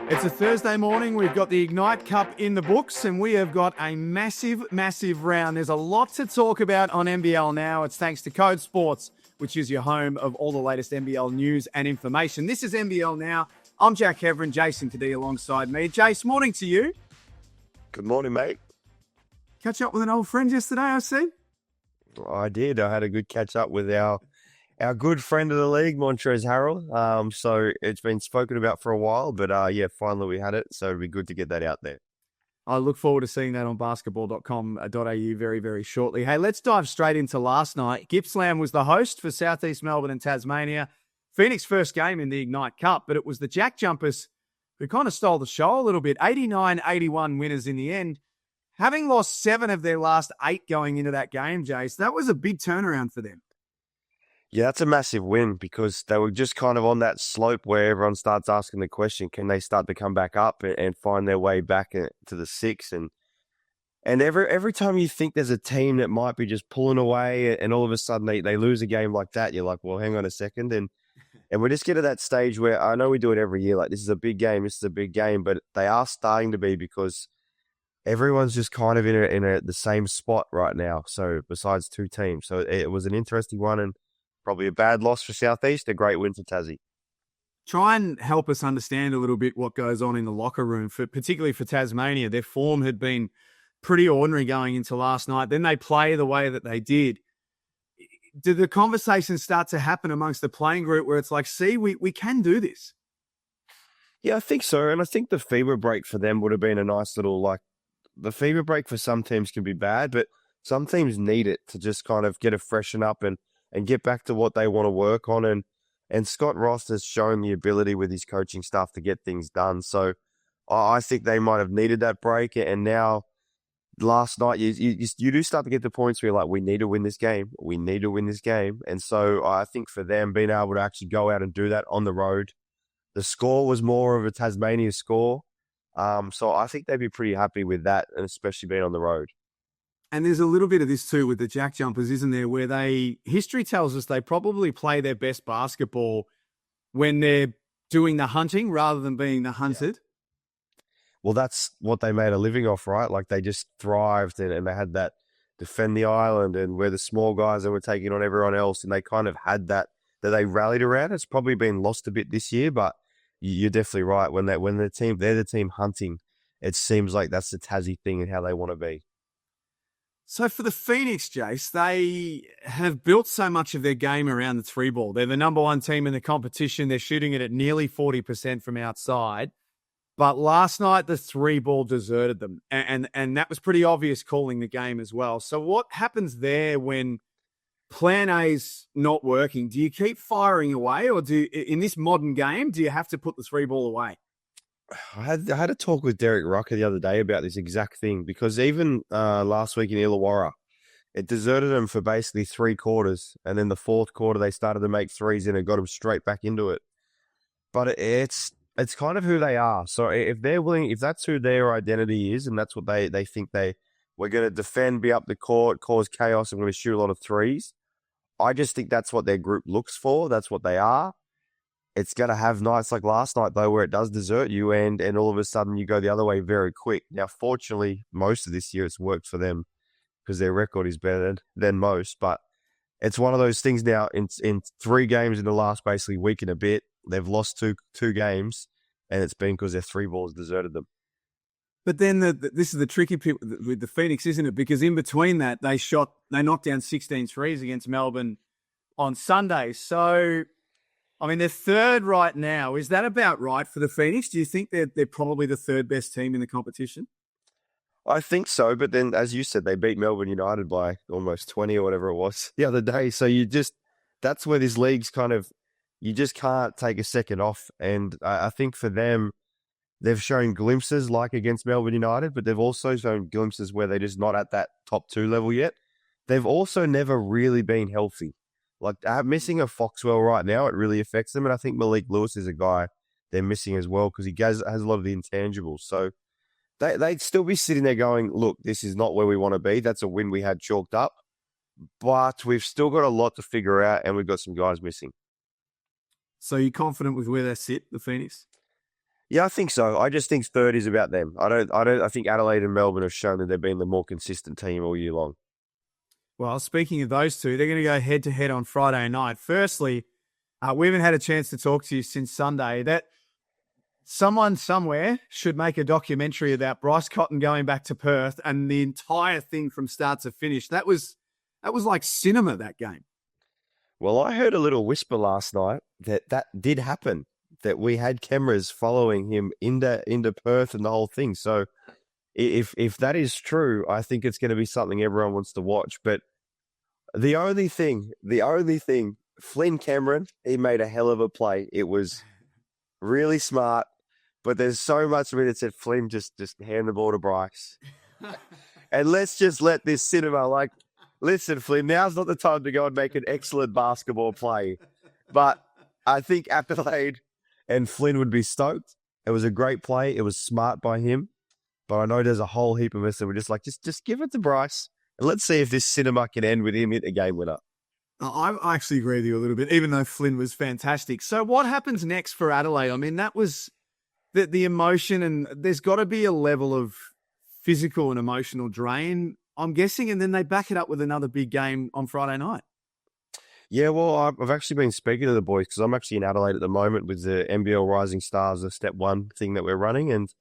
It's a Thursday morning. We've got the Ignite Cup in the books, and we have got a massive, massive round. There's a lot to talk about on NBL Now. It's thanks to Code Sports, which is your home of all the latest NBL news and information. This is NBL Now. I'm Jack Heverin and Jason Cadee alongside me. Jace, morning to you. Good morning, mate. Catch up with an old friend yesterday, I see. I did. I had a good catch up with our good friend of the league, Montrez Harrell. So it's been spoken about for a while, but finally we had it. So it'd be good to get that out there. I look forward to seeing that on basketball.com.au very, very shortly. Hey, let's dive straight into last night. Gippsland was the host for Southeast Melbourne and Tasmania. Phoenix first game in the Ignite Cup, but it was the JackJumpers who kind of stole the show a little bit. 89-81 winners in the end. Having lost 7 of their last 8 going into that game, Jace, that was a big turnaround for them. Yeah, that's a massive win because they were just kind of on that slope where everyone starts asking the question, can they start to come back up and find their way back to the 6? And every time you think there's a team that might be just pulling away and all of a sudden they lose a game like that, you're like, well, hang on a second. And we just get to that stage where I know we do it every year. Like, this is a big game, but they are starting to be because everyone's just kind of in the same spot right now. So besides 2 teams. So it was an interesting one and probably a bad loss for Southeast, a great win for Tassie. Try and help us understand a little bit what goes on in the locker room, particularly for Tasmania. Their form had been pretty ordinary going into last night. Then they play the way that they did. Did the conversations start to happen amongst the playing group where it's like, see, we can do this? Yeah, I think so. And I think the fever break for them would have been a nice little, the fever break for some teams can be bad, but some teams need it to just kind of get a freshen up and get back to what they want to work on. And Scott Ross has shown the ability with his coaching staff to get things done. So I think they might have needed that break. And now, last night, you do start to get to points where you're like, we need to win this game. We need to win this game. And so I think for them, being able to actually go out and do that on the road, the score was more of a Tasmania score. So I think they'd be pretty happy with that, and especially being on the road. And there's a little bit of this too with the JackJumpers, isn't there, where history tells us they probably play their best basketball when they're doing the hunting rather than being the hunted. Yeah. Well, that's what they made a living off, right? Like, they just thrived and they had that defend the island and we're the small guys that were taking on everyone else. And they kind of had that they rallied around. It's probably been lost a bit this year, but you're definitely right. When they're the team hunting, it seems like that's the Tassie thing and how they want to be. So for the Phoenix, Jace, they have built so much of their game around the 3-ball. They're the number 1 team in the competition. They're shooting it at nearly 40% from outside. But last night, the 3-ball deserted them. And that was pretty obvious calling the game as well. So what happens there when plan A's not working? Do you keep firing away, or in this modern game, do you have to put the 3-ball away? I had a talk with Derek Rucker the other day about this exact thing because even last week in Illawarra, it deserted them for basically 3 quarters. And then the 4th quarter, they started to make threes and it got them straight back into it. But it's kind of who they are. So if they're willing, if that's who their identity is and that's what they think we're going to defend, be up the court, cause chaos, and we're going to shoot a lot of threes. I just think that's what their group looks for. That's what they are. It's going to have nights like last night, though, where it does desert you and all of a sudden you go the other way very quick. Now, fortunately, most of this year it's worked for them because their record is better than most. But it's one of those things now in 3 games in the last basically week and a bit, they've lost two games and it's been because their 3-balls deserted them. But then this is the tricky bit with the Phoenix, isn't it? Because in between that, they knocked down 16 threes against Melbourne on Sunday. So, I mean, they're 3rd right now. Is that about right for the Phoenix? Do you think they're probably the 3rd best team in the competition? I think so, but then, as you said, they beat Melbourne United by almost 20 or whatever it was the other day. So that's where this league's kind of, you just can't take a second off. And I think for them, they've shown glimpses like against Melbourne United, but they've also shown glimpses where they're just not at that top 2 level yet. They've also never really been healthy. Like, missing a Foxwell right now, it really affects them. And I think Malik Lewis is a guy they're missing as well because he has a lot of the intangibles. So they'd still be sitting there going, look, this is not where we want to be. That's a win we had chalked up. But we've still got a lot to figure out and we've got some guys missing. So you're confident with where they sit, the Phoenix? Yeah, I think so. I just think third is about them. I think Adelaide and Melbourne have shown that they've been the more consistent team all year long. Well, speaking of those two, they're going to go head-to-head on Friday night. Firstly, we haven't had a chance to talk to you since Sunday. That someone somewhere should make a documentary about Bryce Cotton going back to Perth and the entire thing from start to finish. That was like cinema, that game. Well, I heard a little whisper last night that did happen, that we had cameras following him into Perth and the whole thing. So if that is true, I think it's going to be something everyone wants to watch. But the only thing, Flynn Cameron, he made a hell of a play. It was really smart, but there's so much of it that said, Flynn, just hand the ball to Bryce. And let's just let this cinema, like, listen, Flynn, now's not the time to go and make an excellent basketball play. But I think Adelaide and Flynn would be stoked. It was a great play. It was smart by him. But I know there's a whole heap of us that were just like, just give it to Bryce. And let's see if this cinema can end with him hitting a game winner. I actually agree with you a little bit, even though Flynn was fantastic. So what happens next for Adelaide? I mean, that was the emotion, and there's got to be a level of physical and emotional drain, I'm guessing, and then they back it up with another big game on Friday night. Yeah, well, I've actually been speaking to the boys because I'm actually in Adelaide at the moment with the NBL Rising Stars, the Step 1 thing that we're running, and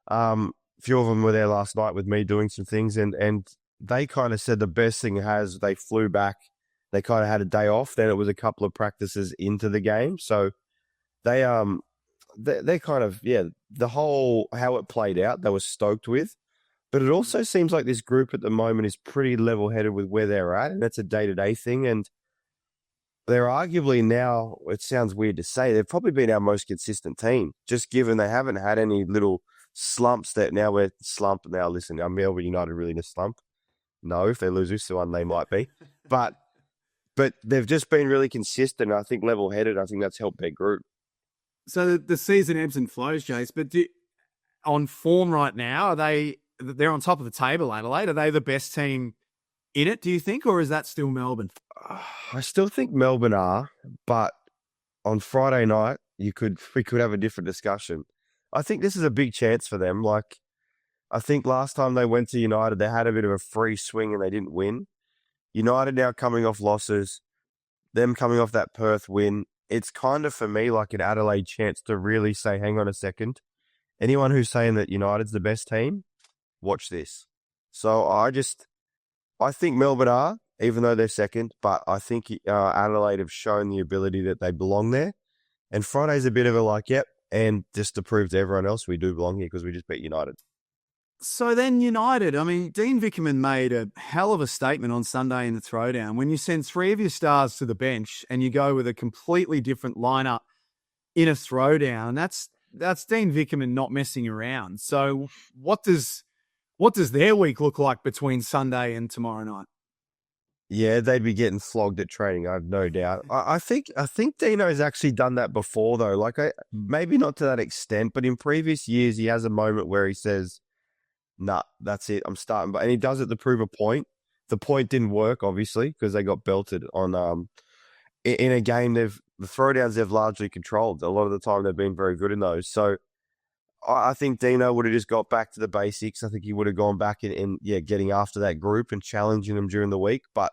a few of them were there last night with me doing some things, and they kind of said the best thing they flew back. They kind of had a day off. Then it was a couple of practices into the game. So they kind of, the whole, how it played out, they were stoked with. But it also seems like this group at the moment is pretty level-headed with where they're at. And that's a day-to-day thing. And they're arguably now, it sounds weird to say, they've probably been our most consistent team, just given they haven't had any little slumps that now we're slumped. Now, listen, are Melbourne United really in a slump? No, if they lose this one, they might be. But they've just been really consistent. I think level-headed. I think that's helped their group. So the season ebbs and flows, Jace. But on form right now, they're on top of the table, Adelaide. Are they the best team in it, do you think, or is that still Melbourne? I still think Melbourne are, but on Friday night, we could have a different discussion. I think this is a big chance for them. Like, I think last time they went to United, they had a bit of a free swing and they didn't win. United now coming off losses, them coming off that Perth win. It's kind of, for me, like an Adelaide chance to really say, hang on a second. Anyone who's saying that United's the best team, watch this. So I think Melbourne are, even though they're second, but I think Adelaide have shown the ability that they belong there. And Friday's a bit of a like, yep, and just to prove to everyone else we do belong here because we just beat United. So then United, I mean, Dean Vickerman made a hell of a statement on Sunday in the throwdown. When you send three of your stars to the bench and you go with a completely different lineup in a throwdown, that's Dean Vickerman not messing around. So what does their week look like between Sunday and tomorrow night? Yeah, they'd be getting flogged at training, I have no doubt. I think Dino's actually done that before, though. Like, maybe not to that extent, but in previous years, he has a moment where he says, nah, that's it, I'm starting. And he does it to prove a point. The point didn't work, obviously, because they got belted on in a game. The throwdowns they've largely controlled. A lot of the time, they've been very good in those. So I think Dino would have just got back to the basics. I think he would have gone back and getting after that group and challenging them during the week. But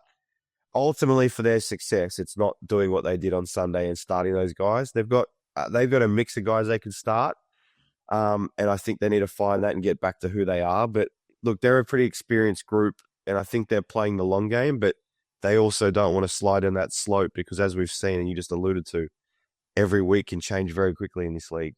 ultimately, for their success, it's not doing what they did on Sunday and starting those guys. They've got a mix of guys they can start. And I think they need to find that and get back to who they are. But look, they're a pretty experienced group, and I think they're playing the long game, but they also don't want to slide in that slope because, as we've seen, and you just alluded to, every week can change very quickly in this league.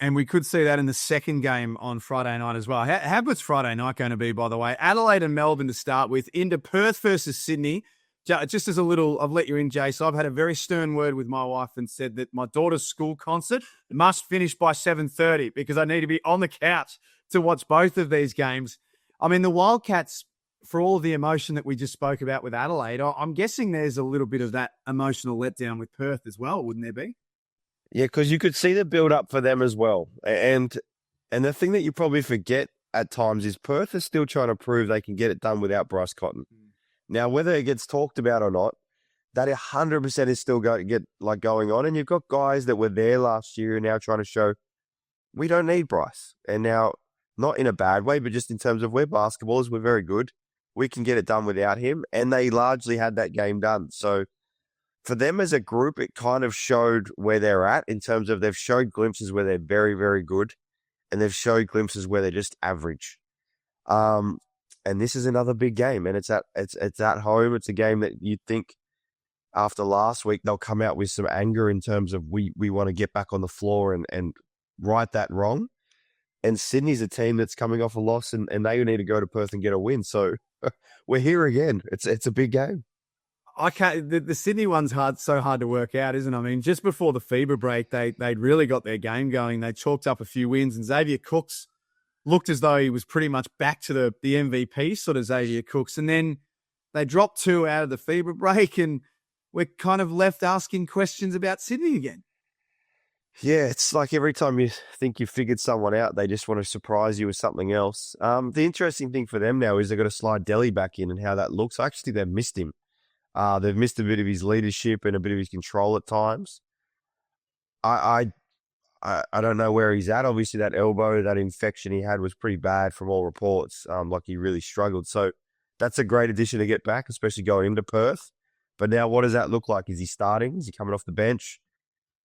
And we could see that in the second game on Friday night as well. How good's Friday night going to be, by the way? Adelaide and Melbourne to start with, into Perth versus Sydney. Just as a little, I've let you in, Jay. So I've had a very stern word with my wife and said that my daughter's school concert must finish by 7:30 because I need to be on the couch to watch both of these games. I mean, the Wildcats, for all of the emotion that we just spoke about with Adelaide, I'm guessing there's a little bit of that emotional letdown with Perth as well, wouldn't there be? Yeah, because you could see the build-up for them as well. And the thing that you probably forget at times is Perth is still trying to prove they can get it done without Bryce Cotton. Now, whether it gets talked about or not, that 100% is still going on. And you've got guys that were there last year and now trying to show we don't need Bryce. And now, not in a bad way, but just in terms of we're basketballers, we're very good. We can get it done without him. And they largely had that game done. So for them as a group, it kind of showed where they're at in terms of they've showed glimpses where they're very, very good. And they've showed glimpses where they're just average. And this is another big game. And it's at home. It's a game that you'd think after last week, they'll come out with some anger in terms of we want to get back on the floor and right that wrong. And Sydney's a team that's coming off a loss and they need to go to Perth and get a win. So we're here again. It's a big game. I can't. The Sydney one's so hard to work out, isn't it? I mean, just before the FIBA break, they'd really got their game going. They chalked up a few wins, and Xavier Cooks looked as though he was pretty much back to the MVP sort of Xavier Cooks. And then they dropped 2 out of the FIBA break, and we're kind of left asking questions about Sydney again. Yeah, it's like every time you think you've figured someone out, they just want to surprise you with something else. The interesting thing for them now is they've got to slide Delhi back in and how that looks. I actually think they've missed him. They've missed a bit of his leadership and a bit of his control at times. I don't know where he's at. Obviously, that elbow, that infection he had was pretty bad from all reports. Like he really struggled. So that's a great addition to get back, especially going into Perth. But now what does that look like? Is he starting? Is he coming off the bench?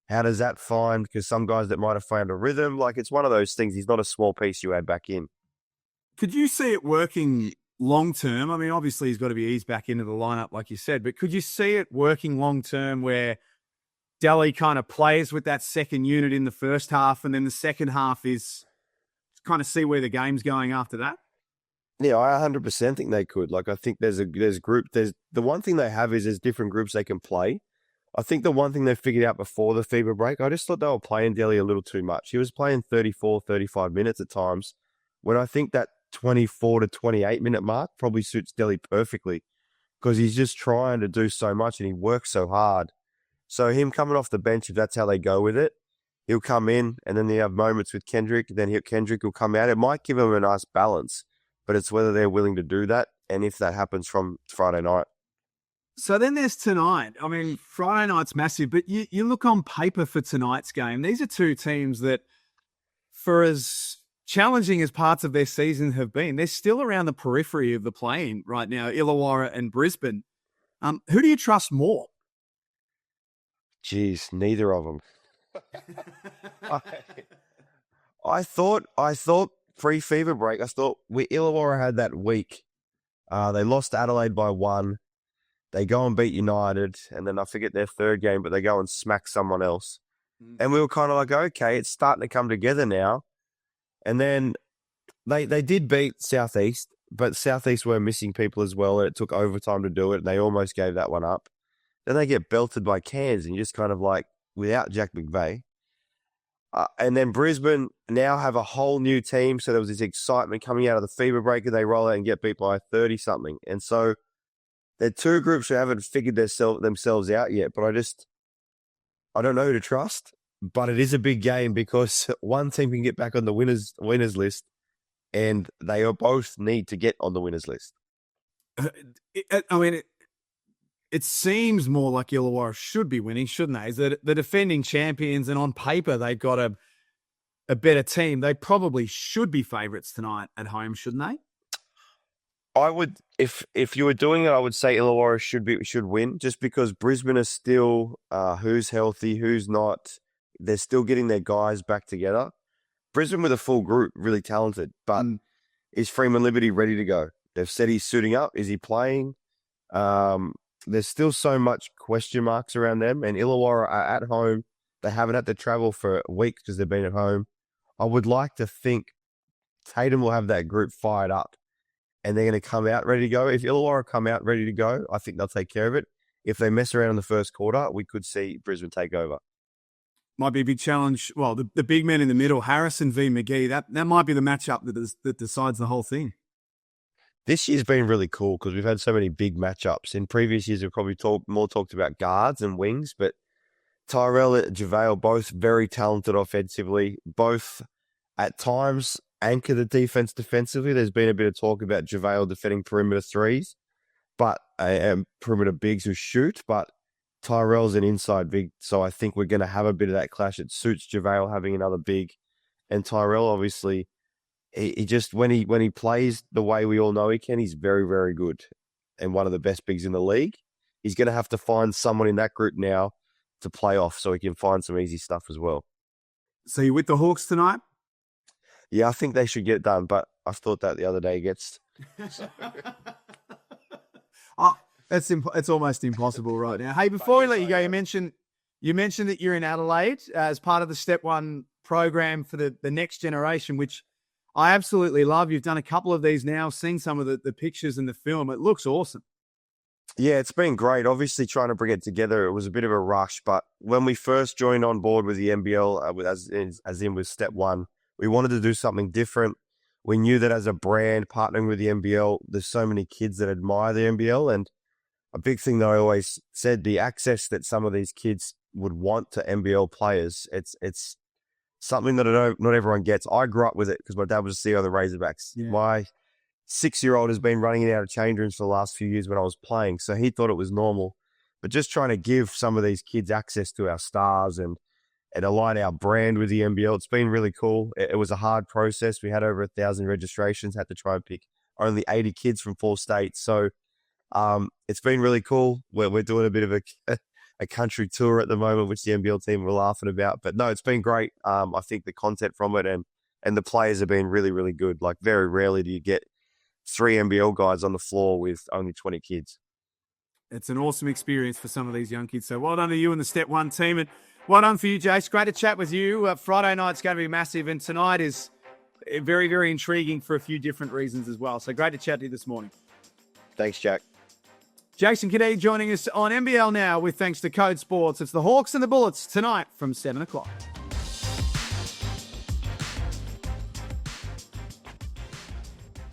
How does that find? Because some guys that might have found a rhythm, like it's one of those things. He's not a small piece you add back in. Could you see it working long term? I mean, obviously he's got to be eased back into the lineup, like you said, but could you see it working long term where Delhi kind of plays with that second unit in the first half and then the second half is kind of see where the game's going after that? Yeah, I 100% think they could. Like, I think there's the one thing they have is there's different groups they can play. I think the one thing they figured out before the FIBA break, I just thought they were playing Delhi a little too much. He was playing 34, 35 minutes at times, when I think that 24 to 28 minute mark probably suits Delhi perfectly because he's just trying to do so much and he works so hard. So him coming off the bench, if that's how they go with it, he'll come in and then they have moments with Kendrick, then Kendrick will come out. It might give him a nice balance, but it's whether they're willing to do that and if that happens from Friday night. So then there's tonight. I mean, Friday night's massive, but you look on paper for tonight's game. These are two teams that, for as challenging as parts of their season have been, they're still around the periphery of the play-in right now, Illawarra and Brisbane. Who do you trust more? Jeez, neither of them. I thought pre-FIBA break, I thought Illawarra had that week. They lost Adelaide by 1. They go and beat United, and then I forget their third game, but they go and smack someone else. And we were kind of like, okay, it's starting to come together now. And then they did beat Southeast, but Southeast were missing people as well, and it took overtime to do it, and they almost gave that one up. Then they get belted by Cairns, and you're just kind of like, without Jack McVeigh. And then Brisbane now have a whole new team, so there was this excitement coming out of the FIBA break, and they roll out and get beat by 30-something. And so they're two groups who haven't figured themselves out yet, but I don't know who to trust. But it is a big game because one team can get back on the winners list, and they both need to get on the winners list. It seems more like Illawarra should be winning, shouldn't they? Is that the defending champions, and on paper they've got a better team. They probably should be favourites tonight at home, shouldn't they? I would, if you were doing it, I would say Illawarra should win, just because Brisbane is still who's healthy, who's not. They're still getting their guys back together. Brisbane with a full group, really talented, but is Freeman Liberty ready to go? They've said he's suiting up. Is he playing? There's still so much question marks around them, and Illawarra are at home. They haven't had to travel for weeks because they've been at home. I would like to think Tatum will have that group fired up, and they're going to come out ready to go. If Illawarra come out ready to go, I think they'll take care of it. If they mess around in the first quarter, we could see Brisbane take over. Might be a big challenge. Well, the big men in the middle, Harrison v. McGee, that might be the matchup that decides the whole thing. This year's been really cool because we've had so many big matchups. In previous years, we've probably talked about guards and wings, but Tyrell and JaVale, both very talented offensively, both at times anchor the defense defensively. There's been a bit of talk about JaVale defending perimeter threes, but perimeter bigs who shoot, but Tyrell's an inside big, so I think we're going to have a bit of that clash. It suits JaVale having another big And Tyrell, obviously, he just when he plays the way we all know he can, he's very, very good and one of the best bigs in the league. He's going to have to find someone in that group now to play off so he can find some easy stuff as well. So you're with the Hawks tonight? Yeah, I think they should get it done, but I thought that the other day against. Oh, it's almost impossible right now. Hey, before we let you go, you mentioned that you're in Adelaide as part of the Step One program for the next generation, which I absolutely love. You've done a couple of these now, seen some of the pictures and the film. It looks awesome. Yeah, it's been great. Obviously, trying to bring it together, it was a bit of a rush. But when we first joined on board with the NBL, as in with Step One, we wanted to do something different. We knew that as a brand, partnering with the NBL, there's so many kids that admire the NBL. And a big thing that I always said, the access that some of these kids would want to NBL players, it's something that not everyone gets. I grew up with it because my dad was the CEO of the Razorbacks. Yeah. My 6-year-old has been running in and out of change rooms for the last few years when I was playing, so he thought it was normal. But just trying to give some of these kids access to our stars and align our brand with the NBL, it's been really cool. It was a hard process. We had over 1,000 registrations, had to try and pick only 80 kids from 4 states. So it's been really cool. We're doing a bit of a country tour at the moment, which the NBL team were laughing about. But no, it's been great. I think the content from it and the players have been really, really good. Like very rarely do you get 3 NBL guys on the floor with only 20 kids. It's an awesome experience for some of these young kids. So well done to you and the Step One team. And well done for you, Jace. Great to chat with you. Friday night's going to be massive. And tonight is very, very intriguing for a few different reasons as well. So great to chat to you this morning. Thanks, Jack. Jason Cadee joining us on NBL Now with thanks to Code Sports. It's the Hawks and the Bullets tonight from 7 o'clock.